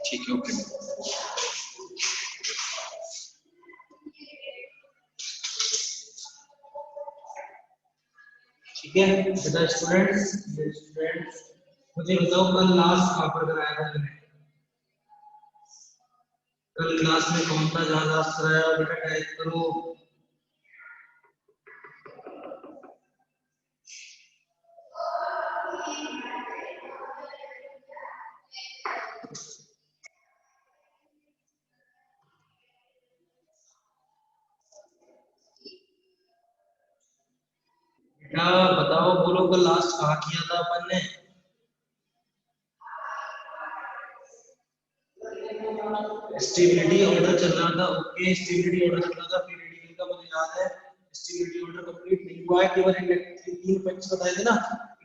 ठीक है, ओके। ठीक है बेटा स्टूडेंट्स मुझे बताओ कल लास्ट कहाँ पर कराया था मैंने? कल क्लास में कौन सा ज्यादा कराया बेटा? टाइप करो। बेटा बताओ, बोलो कल लास्ट कहाँ किया था अपन ने? स्टेबिलिटी ऑर्डर चल रहा था। ओके, स्टेबिलिटी ऑर्डर चल रहा था। फ्री रेडिकल का मुझे याद है। स्टेबिलिटी ऑर्डर कंप्लीट नहीं हुआ है, केवल तीन इफेक्ट्स बताए थे ना।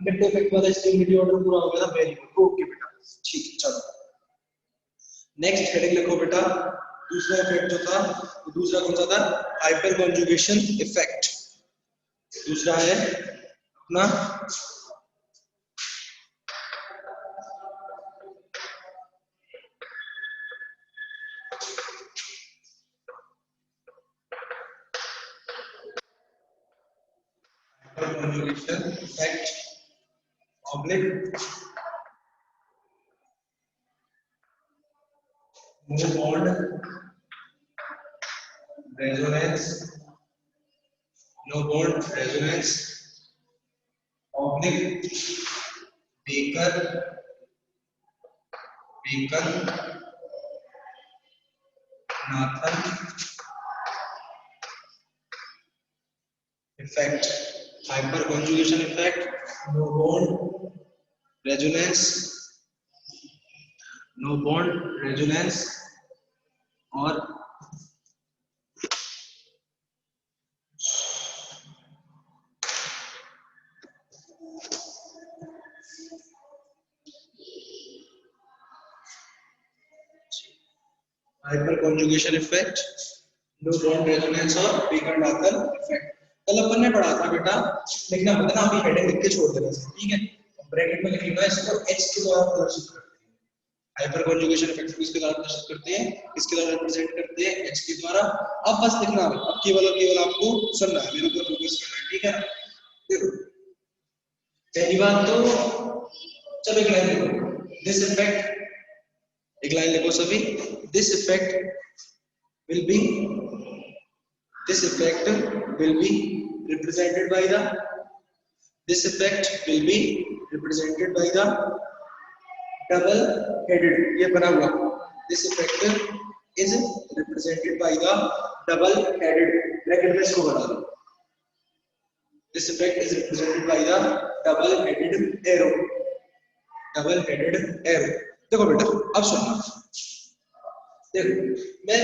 इंडक्टिव इफेक्ट वाला स्टेबिलिटी ऑर्डर पूरा हो गया था। वेरी गुड, ओके बेटा, ठीक है। चलो नेक्स्ट हेडिंग लिखो बेटा। दूसरा इफेक्ट जो था, दूसरा कौन सा था? Hyper conjugation effect. दूसरा है अपना conjugation effect oblique no bond resonance oblique Baker Nathan effect. Hyperconjugation effect, no bond resonance और हाइपरकॉन्जुगेशन इफेक्ट, नो बॉन्ड रेजोनेंस और बेकर-नाथन इफेक्ट। कल अपन ने पढ़ा था बेटा, लिखना पता ना, अभी हेडिंग लिख के छोड़ देना, ठीक है? ब्रैकेट में लिख लेना इसको, एच के द्वारा प्रदर्शित करते हैं। हाइपरकॉन्जुगेशन इफेक्ट को किसके द्वारा प्रदर्शित करते हैं? किसके द्वारा रिप्रेजेंट करते हैं? एच के द्वारा। अब बस लिखना है, अब केवल और केवल आपको सुनना है, मेरे ऊपर फोकस करना है, ठीक है? देखो पहली बात तो चलो एक लाइन लिखो, दिस इफेक्ट, एक लाइन लिखो सभी, this effect will be represented by the double headed, ये बना हुआ, this effect is represented by the double headed, bracket में इसको बना दो, this effect is represented by the double headed arrow। देखो बेटा अब सुनना, देखो मैं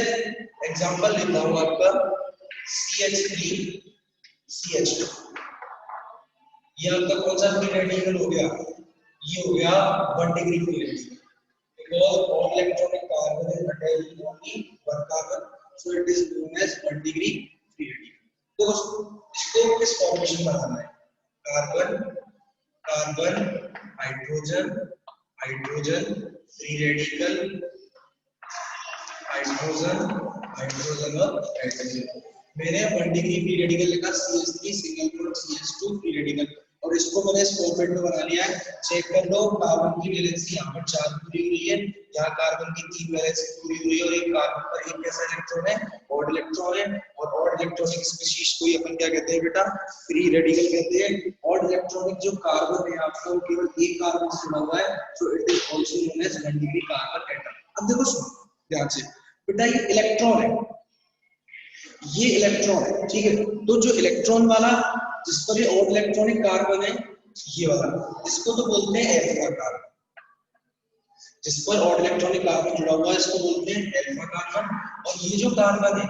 एग्जांपल लेता हूं आपका CH3CH2, ये आपका कौन सा फ्री रेडिकल हो गया? ये हो गया 1 degree free radical, because all electronic carbon is attached to only one carbon, so it is known as 1 degree free radical। तो इसको किस फॉर्मेशन में बनाना है? Carbon hydrogen free radical, hydrogen और हाइड्रोजन। मैंने 1 डिग्री फ्री रेडिकल लिखा, CH3 single bond CH2 free radical, और इसको मैंने इस फॉर्मेट में बना लिया है। चेक कर लो, कार्बन की वैलेंसी यहाँ पर 4 पूरी हुई है, यहाँ कार्बन की 3 वैलेंसी पूरी हुई है, और एक कार्बन पर एक कैसा इलेक्ट्रॉन है? ऑड इलेक्ट्रॉन है। और ऑड इलेक्ट्रॉनिक स्पीशीज को अपन क्या कहते हैं बेटा? फ्री रेडिकल कहते हैं। ऑड इलेक्ट्रॉनिक जो कार्बन है आपका, वो केवल एक कार्बन से जुड़ा हुआ है, so it is also known as 1 degree carbon atom. अब देखो सुनो ध्यान से बेटा, ये इलेक्ट्रॉन है, ठीक है? तो जो इलेक्ट्रॉन वाला, जिस पर ये ऑड इलेक्ट्रॉनिक कार्बन है, ये वाला, इसको तो बोलते हैं अल्फा कार्बन। जिस पर ऑड इलेक्ट्रॉनिक कार्बन जुड़ा हुआ है, इसको बोलते हैं अल्फा कार्बन। और ये जो कार्बन है,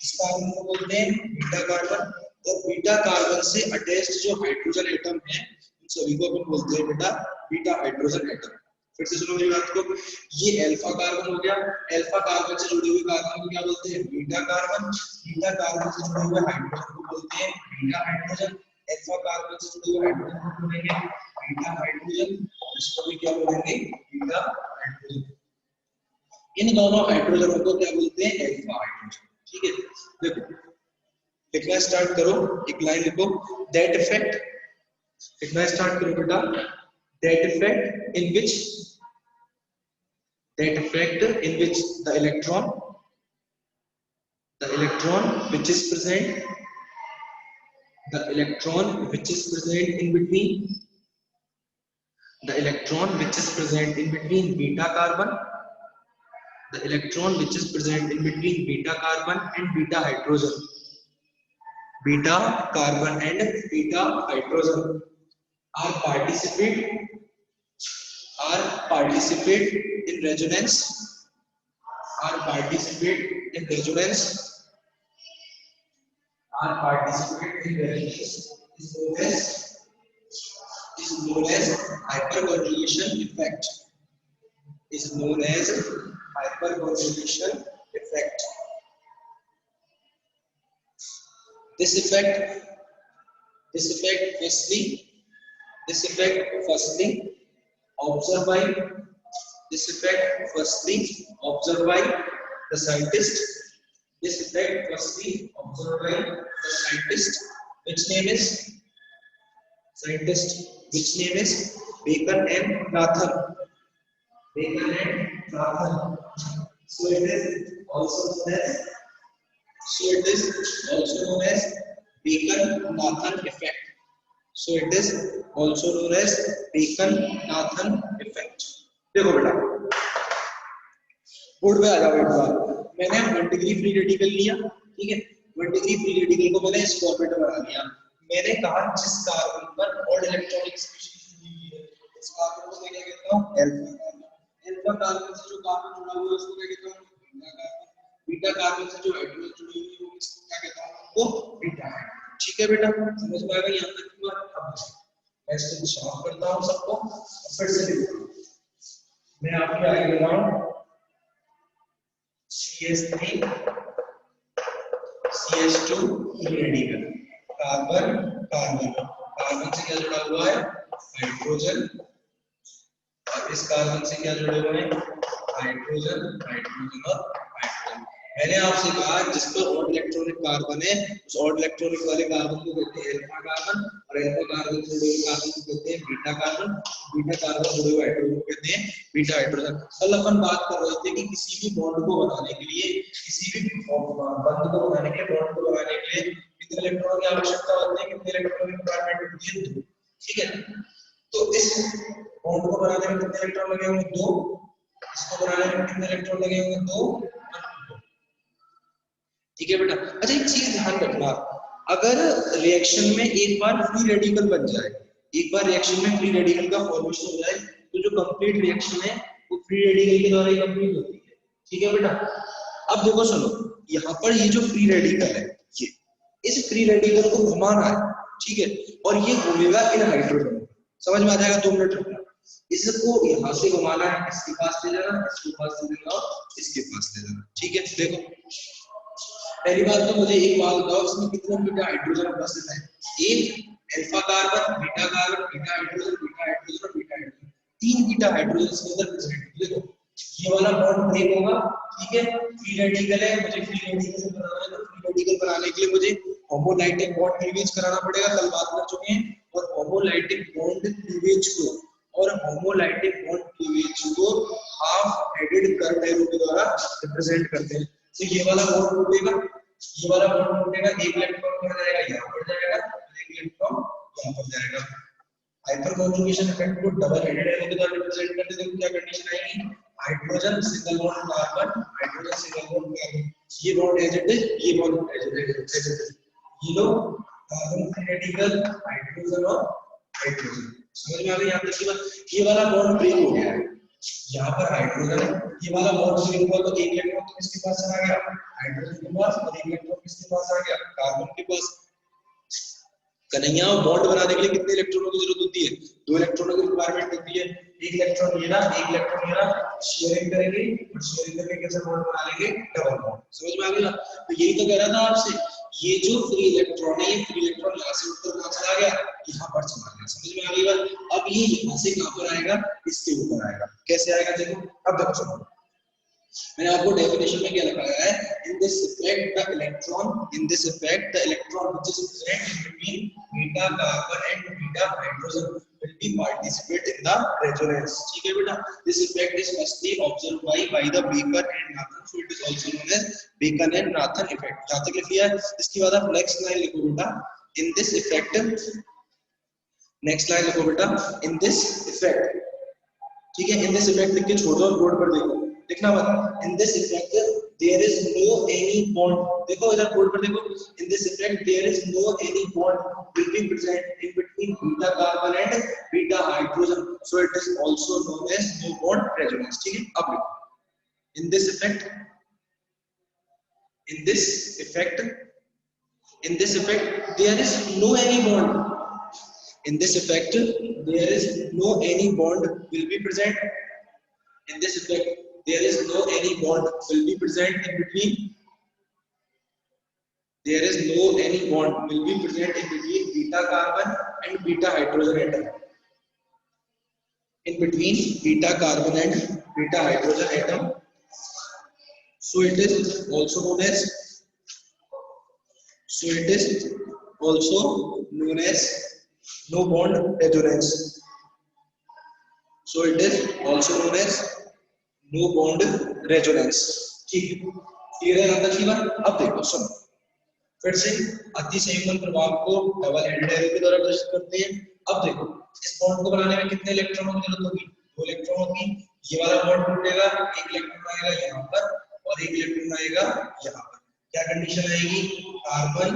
इस कार्बन को बोलते हैं बीटा कार्बन। और बीटा कार्बन से अटैच्ड जो हाइड्रोजन एटम है, उन सभी को अपन बोलते हैं बेटा बीटा हाइड्रोजन एटम। फिर से सुनो मेरी बात को, ये अल्फा कार्बन हो गया, अल्फा कार्बन से जुड़े हुए कार्बन को क्या बोलते हैं? Beta carbon. बीटा कार्बन से जुड़े हुए हाइड्रोजन को बोलते हैं बीटा हाइड्रोजन। अल्फा कार्बन से जुड़े हुए हाइड्रोजन को बोलेंगे बीटा हाइड्रोजन, इसको भी क्या बोलेंगे? Beta hydrogen. इन दोनों हाइड्रोजनों को क्या बोलते हैं? Alpha hydrogen. ठीक है, देखो लिखना स्टार्ट करो, एक लाइन लिखो, दैट इफेक्ट, लिखना स्टार्ट करो बेटा, that effect in which, that effect in which the electron which is present, the electron which is present in between, the electron which is present in between beta carbon, the electron which is present in between beta carbon and beta hydrogen, beta carbon and beta hydrogen are participate in resonance, are participate in resonance, are participate in resonance is known as hyperconjugation effect, is known as hyperconjugation effect. This effect firstly observed by the scientist. This effect firstly observed by the scientist, which name is Bacon and Nathan. So it is also known as Bacon-Nathan effect. So it is also known as Bacon-Nathan effect. देखो बेटा, board पे आ जाओ एक बार। मैंने 1 degree free radical लिया, ठीक है, 1 degree free radical को मैंने इस ऑर्बिट में बना दिया। मैंने कहा जिस कार्बन पर ऑड इलेक्ट्रॉनिक स्पीशीज जुड़ी हुई है, इस कार्बन को मैं क्या कहता हूं? Alpha carbon. अल्फा कार्बन से जो कार्बन जुड़ा हुआ है उसको क्या कहता हूं? Beta carbon. बीटा कार्बन से जो हाइड्रोजन जुड़ी हुई है उसको क्या कहता हूं? वो बीटा है। ठीक है बेटा, समझ में आ गई यहां तक की बात? अब मैं इसको सॉल्व करता हूं सबको, फिर से लिखता हूं। मैं आपके आगे ले रहा हूं CH3 CH2 रेडिकल, कार्बन से क्या जुड़ा हुआ है? हाइड्रोजन। और इस कार्बन से क्या जुड़े हुए हैं? हाइड्रोजन और हाइड्रोजन। मैंने आपसे कहा जिस पर ऑड इलेक्ट्रॉनिक कार्बन है उस ऑड इलेक्ट्रॉनिक वाले कार्बन को कहते हैं अल्फा कार्बन, और अल्फा कार्बन से जुड़े हुए कार्बन को कहते हैं बीटा कार्बन, बीटा कार्बन जुड़े हुए हाइड्रोजन को कहते हैं बीटा हाइड्रोजन। कल अपन बात कर रहे थे कि किसी भी बॉन्ड को बनाने के लिए, बॉन्ड को बनाने के लिए कितने इलेक्ट्रॉनों की आवश्यकता होती है? कितने इलेक्ट्रॉनों की रिक्वायरमेंट होती है? 2। ठीक है, तो इस बॉन्ड को बनाने में कितने इलेक्ट्रॉन लगे होंगे? 2। इसको बनाने में कितने इलेक्ट्रॉन लगे होंगे? 2। ठीक है बेटा। अच्छा, एक चीज ध्यान रखना, अगर रिएक्शन में एक बार फ्री रेडिकल बन जाए, एक बार रिएक्शन में फ्री रेडिकल का फॉर्मेशन हो जाए, तो जो कंप्लीट रिएक्शन है वो फ्री रेडिकल के द्वारा ही कंप्लीट होती है। ठीक है बेटा। अब देखो सुनो, यहाँ पर ये जो फ्री रेडिकल है, ये इस फ्री रेडिकल को घुमाना है, ठीक है, और ये घूमेगा इन हाइड्रोजन। समझ में आ जाएगा? 2 मिनट रुकना। इसको यहाँ से घुमाना है, इसके पास ले जाना, इसके पास ले जाना, इसके पास ले जाना। ठीक है, देखो पहली बात तो मुझे एक बात बताओ, इसमें कितने बीटा हाइड्रोजन उपस्थित है? एक alpha carbon, beta carbon, beta hydrogen और बीटा हाइड्रोजन। 3 बीटा हाइड्रोजन इसके अंदर प्रेजेंट है। देखो ये वाला बॉन्ड ब्रेक होगा, ठीक है, फ्री रेडिकल है, मुझे फ्री रेडिकल बनाना है, तो फ्री रेडिकल बनाने के लिए मुझे होमोलाइटिक बॉन्ड क्लीवेज कराना पड़ेगा, कल बात कर चुके हैं। और होमोलाइटिक बॉन्ड क्लीवेज को हाफ हेडेड कर्व एरो के द्वारा रिप्रेजेंट करते हैं। तो ये वाला बॉन्ड टूटेगा, एक इलेक्ट्रॉन कहां जाएगा? यहां पर जाएगा, एक इलेक्ट्रॉन यहां पर जाएगा। हाइपरकॉन्जुगेशन इफेक्ट को डबल हेडेड एरो के द्वारा रिप्रेजेंट करते हैं। तो क्या कंडीशन आएगी? Hydrogen single bond carbon, hydrogen single bond carbon, ये बॉन्ड एज इट इज, ये बॉन्ड एज इट इज। ये low carbon free radical, hydrogen और हाइड्रोजन। समझ में आ गई यहां तक की बात? ये वाला बॉन्ड ब्रेक हो गया है, यहाँ पर हाइड्रोजन है, ये वाला बॉन्ड ब्रेक हुआ, तो एक इलेक्ट्रॉन तो किसके पास चला गया? हाइड्रोजन के पास, और एक इलेक्ट्रॉन किसके पास आ गया? कार्बन के पास। कन्हैया, बॉन्ड बनाने के लिए कितने इलेक्ट्रॉनों की जरूरत होती है? 2 इलेक्ट्रॉनों की रिक्वायरमेंट होती है। एक इलेक्ट्रॉन ये रहा, एक इलेक्ट्रॉन ये रहा, शेयरिंग करेंगे और शेयरिंग करके कैसे बॉन्ड बना लेंगे? Double bond. समझ में आ गया? तो यही तो कह रहा था आपसे, ये जो फ्री इलेक्ट्रॉन है, ये फ्री इलेक्ट्रॉन यहाँ से उठकर कहाँ चला गया? यहाँ पर चला गया। समझ में आ गई बात? अब ये यहाँ से कहाँ पर आएगा? इसके ऊपर आएगा। कैसे आएगा? देखो, अब देखो सुनो, मैंने आपको डेफिनेशन में क्या लगाया है, इन this effect the electron which is present in between beta carbon and beta hydrogen will be participate in the resonance. ठीक है बेटा, this effect is firstly observed by the Bacon and Nathan, so it is also known as Bacon and Nathan effect. जहाँ तक लिखिए, इसके बाद आप next line लिखो बेटा, in this effect, next line लिखो बेटा, in this effect, ठीक है, इन दिस इफेक्ट लिख के छोड़ दो और बोर्ड पर देखो, लिखना मत, in this effect there is no any bond, देखो इधर बोर्ड पर देखो, in this effect there is no any bond will be present in between beta carbon and beta hydrogen, so it is also known as no bond resonance. ठीक है, अब लिखो, in this effect, in this effect, in this effect there is no any bond, in this effect there is no any bond will be present, in this effect there is no any bond will be present in between, there is no any bond will be present in between beta carbon and beta hydrogen atom, in between beta carbon and beta hydrogen atom, so it is also known as, so it is also known as no bond resonance, so it is also known as no bond resonance। ठीक है, clear है अंदर की बात। अब देखो सुनो, फिर से अति संयुग्मन प्रभाव को डबल हेडेड एरो के द्वारा प्रदर्शित करते हैं। अब देखो, इस बॉन्ड को बनाने में कितने इलेक्ट्रॉनों की जरूरत होगी, 2 इलेक्ट्रॉनों की, ये वाला बॉन्ड टूटेगा, एक इलेक्ट्रॉन आएगा यहाँ पर और एक इलेक्ट्रॉन आएगा यहाँ पर, क्या कंडीशन आएगी, carbon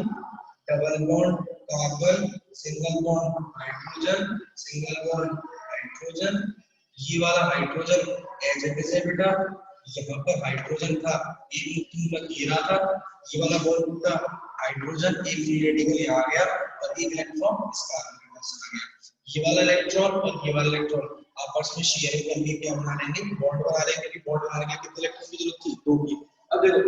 double bond carbon, single bond hydrogen, single bond hydrogen, ये वाला हाइड्रोजन एज इट इज है बेटा, यहाँ पर हाइड्रोजन था, एक न्यूट्रॉन घेरा था, ये वाला बॉन्ड टूटा, हाइड्रोजन एक फ्री रेडिकल यहाँ आ गया और एक इलेक्ट्रॉन इस कार्बन के पास आ गया, ये वाला इलेक्ट्रॉन और ये वाला इलेक्ट्रॉन आपस में शेयरिंग करके क्या बना लेंगे, बॉन्ड बना लेंगे, क्योंकि बॉन्ड बनाने के लिए कितने इलेक्ट्रॉन की जरूरत थी, 2 की। अब देखो,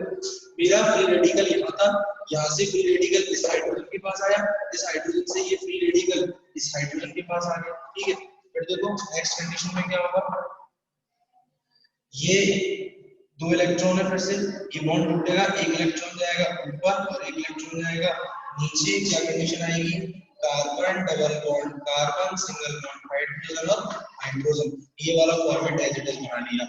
मेरा फ्री रेडिकल यहाँ था, यहाँ से फ्री रेडिकल इस हाइड्रोजन के पास आया, इस हाइड्रोजन से ये फ्री रेडिकल इस हाइड्रोजन के पास आ गया। ठीक है, फिर देखो नेक्स्ट कंडीशन में क्या होगा, ये 2 इलेक्ट्रॉन है, फिर से ये बॉन्ड टूटेगा, एक इलेक्ट्रॉन जाएगा ऊपर और एक इलेक्ट्रॉन जाएगा नीचे, क्या कंडीशन आएगी, carbon double bond carbon, single bond hydrogen और हाइड्रोजन, ये वाला फॉर्मेट एज इट इज बना लिया।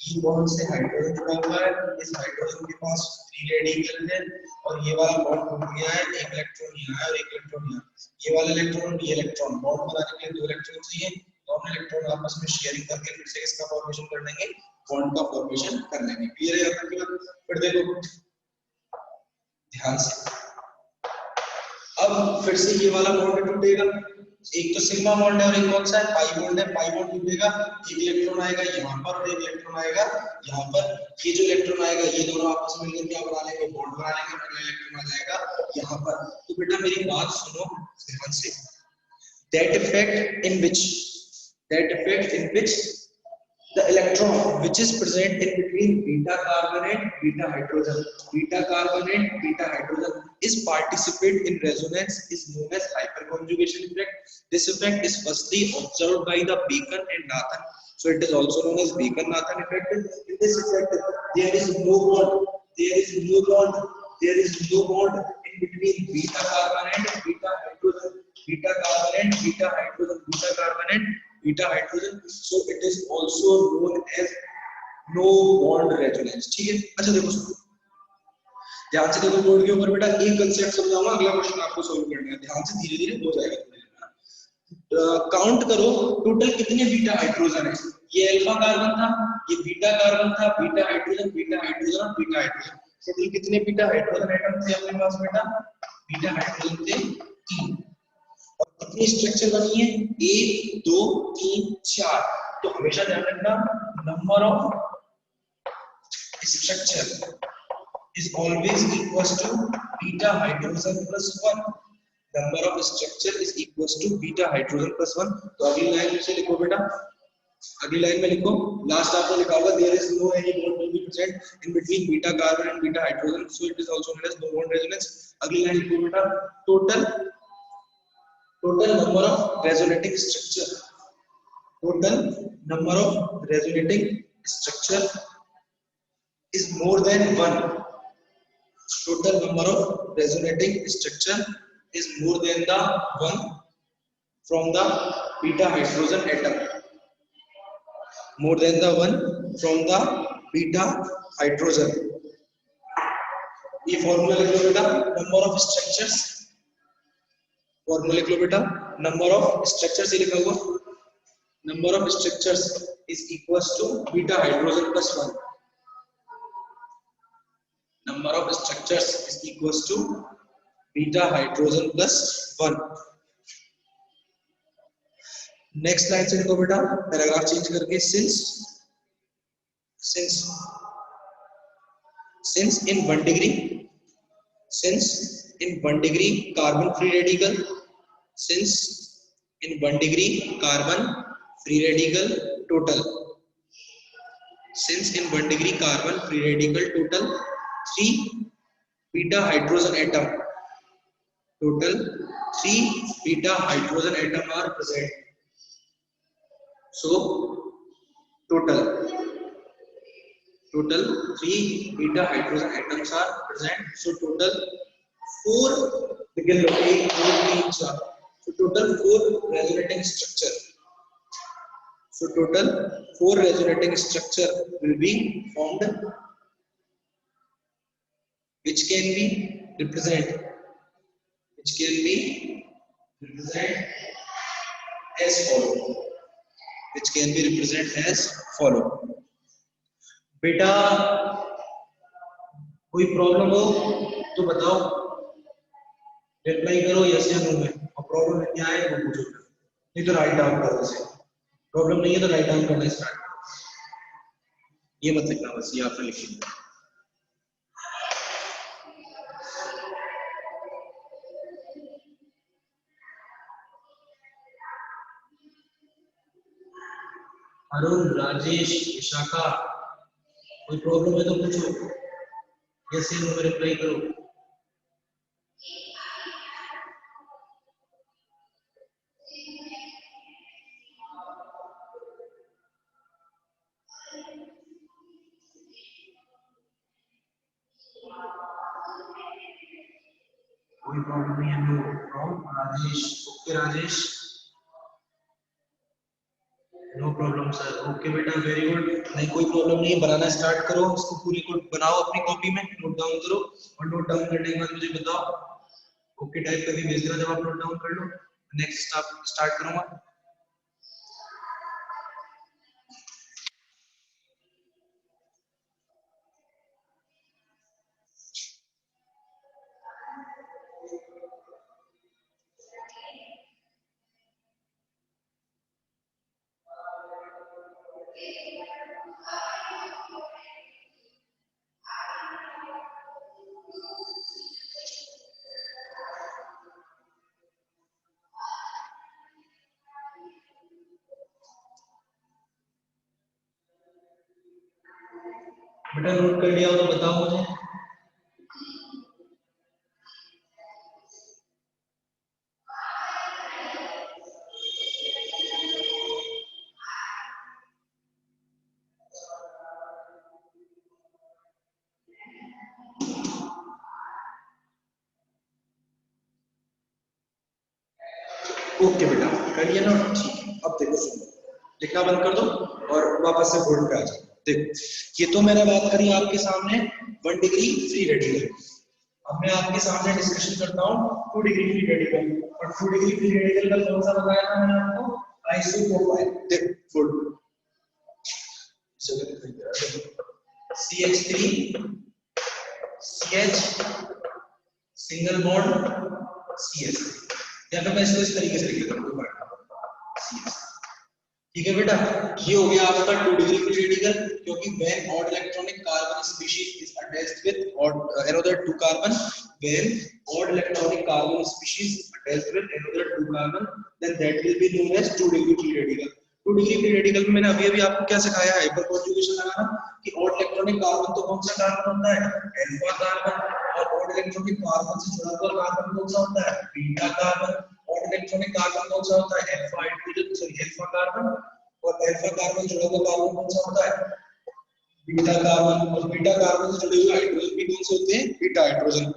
ये बॉन्ड से हाइड्रोजन जुड़ा हुआ है, इस हाइड्रोजन के पास फ्री रेडिकल है और ये वाला बॉन्ड टूट गया है, एक इलेक्ट्रॉन यहाँ है और एक इलेक्ट्रॉन यहाँ, ये वाला इलेक्ट्रॉन ये इलेक्ट्रॉन, बॉन्ड बनाने के लिए 2 इलेक्ट्रॉन चाहिए, दोनों इलेक्ट्रॉन आपस में शेयरिंग करके फिर से इसका फॉर्मेशन कर लेंगे, बॉन्ड का फॉर्मेशन कर लेंगे। क्लियर है आपके बात। फिर देखो ध्यान से, अब फिर से ये वाला बॉन्ड टूटेगा, एक तो सिग्मा बॉन्ड है और एक कौन सा है, पाई बॉन्ड है, पाई बॉन्ड टूटेगा, एक इलेक्ट्रॉन आएगा यहाँ पर और एक इलेक्ट्रॉन आएगा यहाँ पर, ये जो इलेक्ट्रॉन आएगा ये दोनों आपस में मिलकर क्या बना लेंगे, बॉन्ड बना लेंगे, अगला इलेक्ट्रॉन आ जाएगा यहाँ पर। तो बेटा मेरी बात सुनो ध्यान से, that effect in which the electron which is present in between beta carbon and beta hydrogen is participate in resonance is known as hyperconjugation effect. This effect is firstly observed by the Bacon and Nathan, so it is also known as Bacon-Nathan effect. In this effect there is no bond in between beta carbon and beta hydrogen, so it is also known as no bond resonance। ठीक है, अच्छा देखो सुनो ध्यान से, देखो board के ऊपर बेटा एक कंसेप्ट समझाऊंगा, अगला क्वेश्चन आपको सॉल्व करना है, ध्यान से धीरे धीरे हो जाएगा। काउंट करो टोटल कितने बीटा हाइड्रोजन है, ये अल्फा कार्बन था, ये बीटा कार्बन था, बीटा हाइड्रोजन और बीटा हाइड्रोजन, टोटल कितने बीटा हाइड्रोजन एटम थे अपने पास बेटा, बीटा हाइड्रोजन थे 3, और कितनी स्ट्रक्चर बनी है, 1 2 3 4, तो हमेशा ध्यान रखना number of structure is always equals to beta hydrogen plus 1, number of structure is equals to beta hydrogen plus 1। तो अगली लाइन में से लिखो बेटा, अगली लाइन में लिखो, लास्ट आपने लिखा होगा there is no any bond will be present in between beta carbon and beta hydrogen, so it is also known as no bond resonance। अगली लाइन लिखो बेटा, total number of resonating structure is more than 1. Total number of resonating structure is more than the 1 from the beta hydrogen atom. More than the 1 from the beta hydrogen. ये formula लिख लो बेटा, number of structures, formula लिख लो बेटा, number of structures ये लिखा हुआ, number of structures is equals to beta hydrogen plus 1. Number of structures is equals to beta hydrogen plus 1. Next line से लिखो बेटा, पैराग्राफ चेंज करके, since in 1 degree carbon free radical, since in 1 degree carbon free radical total, since in 1 degree carbon free radical total 3 beta hydrogen atom, total 3 beta hydrogen atom are present. So total 3 beta hydrogen atoms are present. So total 4 begin looking 4 each. So total 4 resonating structure. So total 4 resonating structure will be formed, which can be represent as follow. Which can be represented as follow. बेटा कोई problem हो तो बताओ, reply करो yes या no में, और problem क्या है वो पूछो, नहीं तो राइट डाउन करो उसे, प्रॉब्लम नहीं है तो राइट डाउन करना स्टार्ट करो, ये मत लिखना, बस ये आपने लिख लिया. अरुण, राजेश, विशाखा, कोई प्रॉब्लम है तो पूछो, यस या नो में रिप्लाई करो. कोई प्रॉब्लम नहीं है, no from Rajesh. Okay Rajesh, no problem sir. Okay बेटा, वेरी गुड. नहीं कोई प्रॉब्लम नहीं है, बनाना स्टार्ट करो, इसको पूरी को बनाओ अपनी कॉपी में, नोट डाउन करो, और नोट डाउन करने के बाद मुझे बताओ. ओके टाइप करके भेज देना जब आप नोट डाउन कर लो. नेक्स्ट स्टार्ट करूंगा. बेटा नोट कर लिया हो तो बताओ मुझे. ओके बेटा, कर लिया ना, ठीक है. अब देखो सुनो, लिखना बंद कर दो और वापस से बोर्ड पे आ जाओ. देखो ये तो मैंने बात करी आपके सामने 1 डिग्री फ्री रेडिकल. अब मैं आपके सामने डिस्कशन करता हूँ 2 डिग्री फ्री रेडिकल. और 2 डिग्री फ्री रेडिकल का कौन सा बताया था मैंने आपको, आइसोप्रोपाइल. देखो full CH3 CH single bond CS, या फिर मैं इसको इस तरीके से लिख देता हूँ, ठीक है बेटा. ये हो गया आपका 2 डिग्री फ्री रेडिकल, क्योंकि when odd electronic carbon species is attached with another 2 carbon, when odd electronic carbon species attached with another 2 carbon, then that will be known as 2 degree free radical. 2 degree free radical में मैंने अभी आपको क्या सिखाया है, hyper conjugation लगाना, कि odd electronic carbon तो कौन सा कार्बन होता है, अल्फा कार्बन, और odd electronic carbon से जुड़ा हुआ कार्बन कौन सा होता है, beta carbon. odd electronic carbon कौन सा होता है, alpha hydrogen, sorry alpha carbon, और अल्फा कार्बन जुड़ा हुआ कार्बन कौन सा होता है, बीटा कार्बन, और बीटा कार्बन से जुड़े हुए हाइड्रोजन भी कौन से होते हैं? Beta hydrogen.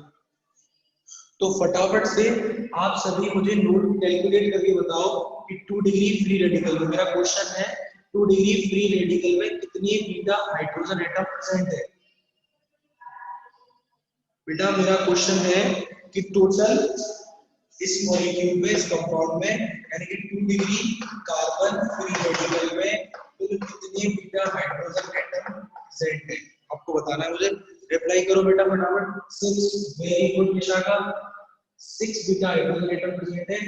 तो फटाफट से आप सभी मुझे नोट कैलकुलेट करके बताओ कि 2 डिग्री फ्री रेडिकल में, मेरा क्वेश्चन है 2 डिग्री फ्री रेडिकल में कितने बीटा हाइड्रोजन एटम प्रेजेंट है? बेटा मेरा क्वेश्चन है कि टोटल इस मॉलिक्यूल में, इस कंपाउंड में, यानी कि 2 डिग्री कार्बन फ्री रेडिकल में कुल कितने बीटा हाइड्रोजन एटम प्रेजेंट है? आपको बताना है मुझे। रिप्लाई करो बेटा फटाफट। 6। Very good Vishakha, 6 beta hydrogen atom present है,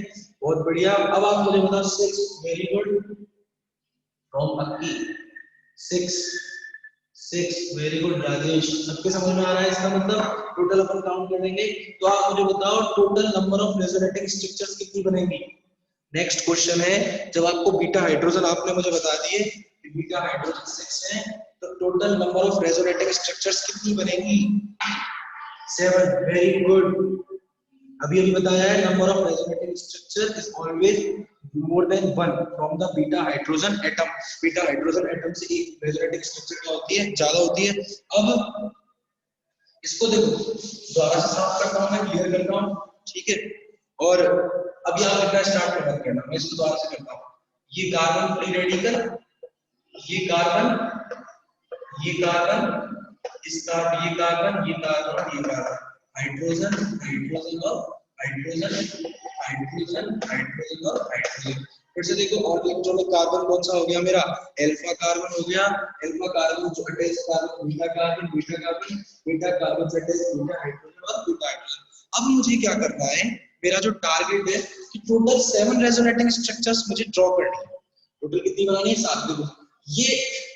बहुत बढ़िया। अब आप मुझे बताओ 6। Very good from Akki, 6 very good Rajesh. सबके समझ में आ रहा है इसका मतलब? टोटल अपन काउंट करेंगे तो आप मुझे बताओ total number of resonating structures कितनी बनेंगी? नेक्स्ट क्वेश्चन है, जब आपको बीटा हाइड्रोजन आपने मुझे बता दिए कि बीटा हाइड्रोजन 6 है, तो total number of resonating structures कितनी बनेंगी? 7। Very good. अभी बताया है number of resonating structure is always more than 1 from the beta hydrogen atom. Beta hydrogen atom से एक रेजोनेटिंग स्ट्रक्चर क्या होती है? ज्यादा होती है। अब इसको देखो, दोबारा से साफ करता हूं, मैं क्लियर करता हूं, ठीक है? और अभी आप लिखना स्टार्ट करना, मैं इसको दोबारा से करता हूं। ये कार्बन फ्री रेडिकल, ये कार्बन, ये कार्बन, इस कार्बन, ये कार्बन, ये कार्बन, ये कार्बन, हाइड्रोजन, हाइड्रोजन और हाइड्रोजन, हाइड्रोजन, हाइड्रोजन और हाइड्रोजन। फिर से देखो, और इलेक्ट्रॉनिक कार्बन कौन सा हो गया मेरा? अल्फा कार्बन हो गया। अल्फा कार्बन जो attach carbon, beta carbon, beta carbon, beta carbon से अटैच बीटा हाइड्रोजन और बीटा हाइड्रोजन। अब मुझे क्या करना है, मेरा जो टारगेट है कि टोटल 7 रेजोनेटिंग स्ट्रक्चर्स मुझे ड्रॉ करनी है। टोटल कितनी बनानी है? 7। देखो ये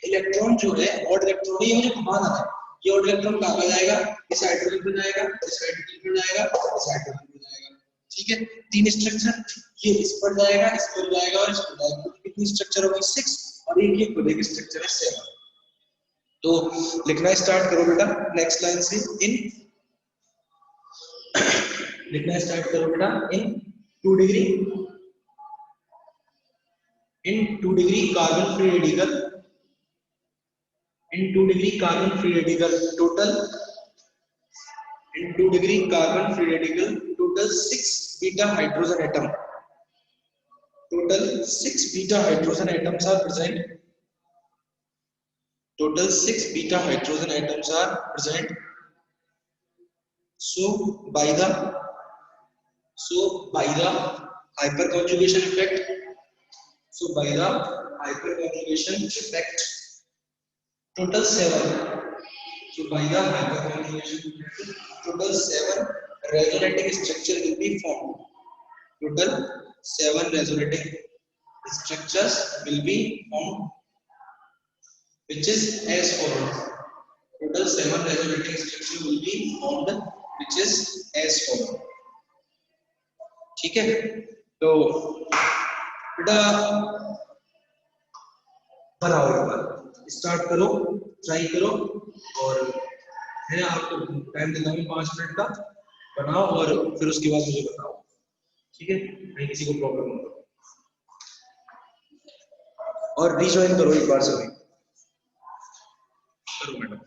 इलेक्ट्रॉन जो है, ऑड इलेक्ट्रॉन, ये मुझे घुमाना है। ये ऑड इलेक्ट्रॉन कहां जाएगा? इस हाइड्रोजन पे जाएगा, इस हाइड्रोजन पे जाएगा, इस हाइड्रोजन पे जाएगा, ठीक है? 3 स्ट्रक्चर, ये इस पर जाएगा, इस पर जाएगा और इस पर जाएगा। कितनी स्ट्रक्चर हो गई? 6, और एक ये खुद एक स्ट्रक्चर है 7। तो लिखना स्टार्ट करो बेटा नेक्स्ट लाइन से। इन लिखना स्टार्ट करो बेटा। इन 2 degree, in 2 degree carbon free radical, in 2 degree carbon free radical total, in 2 degree carbon free radical total 6 beta hydrogen atom, total 6 beta hydrogen atoms are present, total 6 beta hydrogen atoms are present. So by the hyperconjugation effect, so by the hyperconjugation effect total 7, so by the hyperconjugation effect total 7 resonating structure will be formed. Total 7 resonating structures will be formed, which is as follows. Total 7 resonating structure will be formed, which is as follows. ठीक है? तो बेटा बनाओ, एक बार start करो, try करो, और है आपको टाइम देता हूँ 5 मिनट का, बनाओ और फिर उसके बाद मुझे बताओ, ठीक है? नहीं किसी को प्रॉब्लम हो तो, और रीजॉइन करो एक बार सभी, करो मैडम।